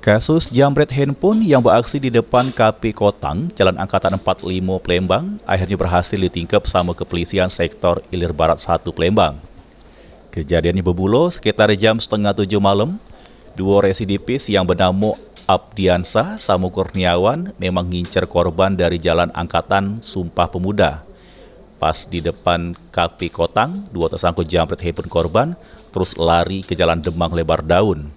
Kasus jambret handphone yang beraksi di depan KP Kotang, Jalan Angkatan 45 Palembang, akhirnya berhasil ditangkap sama Kepolisian Sektor Ilir Barat 1 Palembang. Kejadiannya bermula sekitar jam setengah 7 malam. Dua residipis yang bernama Abdiansa sama Kurniawan memang ngincar korban dari Jalan Angkatan Sumpah Pemuda. Pas di depan KP Kotang, dua tersangkut jambret handphone korban terus lari ke Jalan Demang Lebar Daun.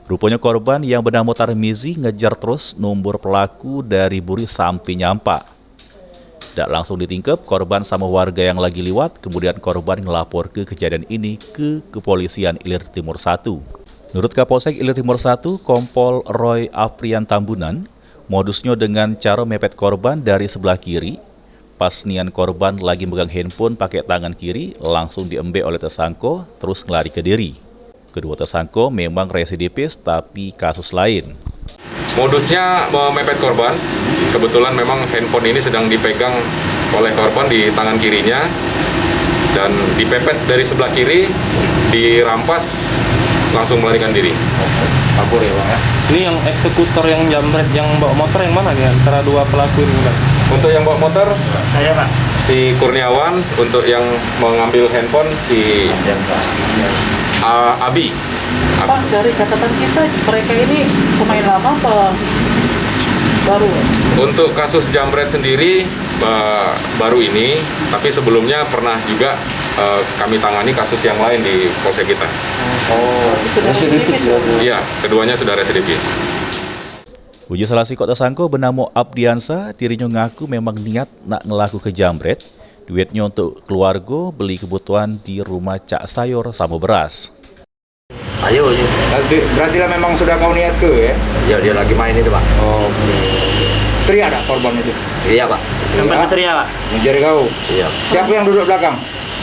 Rupanya korban yang bernama Tarmizi ngejar terus nomor pelaku dari Buri sampai Nyampa. Tak langsung ditingkap, korban sama warga yang lagi liwat, kemudian korban ngelapor ke kejadian ini ke Kepolisian Ilir Timur 1. Menurut Kapolsek Ilir Timur 1, Kompol Roy Aprian Tambunan, modusnya dengan cara mepet korban dari sebelah kiri. Pas nian korban lagi megang handphone pakai tangan kiri, langsung diembe oleh tersangka, terus ngelari ke diri. Kedua tersangka memang residipis tapi kasus lain. Modusnya memepet korban. Kebetulan memang handphone ini sedang dipegang oleh korban di tangan kirinya dan dipepet dari sebelah kiri, dirampas, langsung melarikan diri. Kabur ya Bang ya. Ini yang eksekutor yang jambret yang bawa motor yang mana ya antara dua pelaku ini Bang? Untuk yang bawa motor, Saya Pak. si Kurniawan. Untuk yang mengambil handphone, si Abi. Pak, dari catatan kita, mereka ini pemain lama apa baru? Untuk kasus jambret sendiri baru ini, tapi sebelumnya pernah juga kami tangani kasus yang lain di polsek kita. Oh, residipis ya? Iya, keduanya sudah residipis. Uji salah si kota tersangka bernama Abdiansa, dirinya ngaku memang niat nak ngelaku ke jambret, duitnya untuk keluarga beli kebutuhan di rumah Cak Sayur sama beras. Ayo, berarti lah memang sudah kau niat ke ya? Ya dia lagi main itu Pak. Oh, teriak ada korban itu? Iya Pak. Sampai teriak Pak. Menjadi kau? Iya. Siapa yang duduk belakang?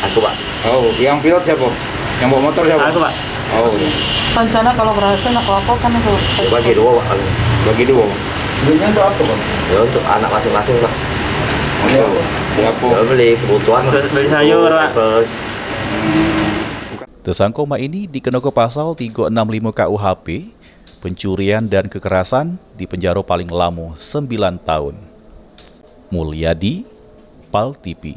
Aku Pak. Oh, yang pilot siapa? Yang bawa motor siapa? Aku Pak. Oh, Rencana kalau berhasil nak laporkan itu. Ya, bagi dua Pak. bagi dua. Duitnya untuk apa Bang? Ya untuk anak masing-masing Pak. Iya. Siapa? Ya, beli kebutuhan. Beli sayur Pak. Terus Tersangka ini dikenakan pasal 365 KUHP, pencurian dan kekerasan, di penjara paling lama 9 tahun. Mulyadi, PAL TV.